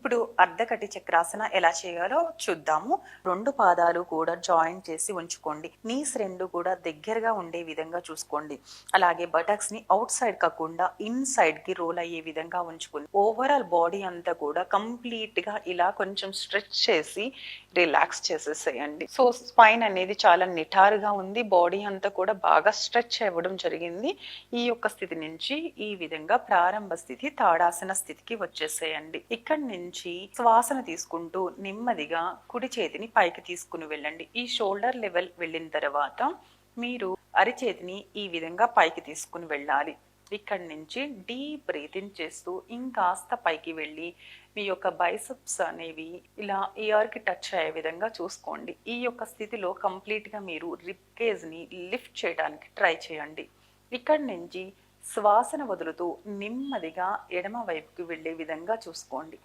ఇప్పుడు అర్ధకటి చక్రాసన ఎలా చేయాలో చూద్దాము. 2 పాదాలు కూడా జాయింట్ చేసి ఉంచుకోండి. నీస్ 2 కూడా దగ్గరగా ఉండే విధంగా చూసుకోండి. అలాగే బటక్స్ ని అవుట్ సైడ్ కాకుండా ఇన్ సైడ్ కి రోల్ అయ్యే విధంగా ఉంచుకోండి. ఓవరాల్ బాడీ అంతా కూడా కంప్లీట్ గా ఇలా కొంచెం స్ట్రెచ్ చేసి రిలాక్స్ చేసేసేయండి. సో స్పైన్ అనేది చాలా నిటారుగా ఉంది. బాడీ అంతా కూడా బాగా స్ట్రెచ్ అవ్వడం జరిగింది. ఈ యొక్క స్థితి నుంచి ఈ విధంగా ప్రారంభ స్థితి తాడాసన స్థితికి వచ్చేసేయండి. ఇక్కడి నుంచి శ్వాసన తీసుకుంటూ నెమ్మదిగా కుడి చేతిని పైకి తీసుకుని వెళ్ళండి. ఈ షోల్డర్ లెవెల్ వెళ్ళిన తర్వాత మీరు అరిచేతిని ఈ విధంగా పైకి తీసుకుని వెళ్ళాలి. ఇక్కడి నుంచి డీప్ బ్రీతింగ్ చేస్తూ ఇంకాస్త పైకి వెళ్ళి మీ యొక్క బైసెప్స్ అనేవి ఇలా ఇయర్ కి టచ్ అయ్యే విధంగా చూసుకోండి. ఈ యొక్క స్థితిలో కంప్లీట్ గా మీరు రిబ్ కేజ్ ని లిఫ్ట్ చేయడానికి ట్రై చేయండి. ఇక్కడి నుంచి శ్వాసను వదులుతూ నెమ్మదిగా ఎడమ వైపుకి వెళ్ళే విధంగా చూసుకోండి.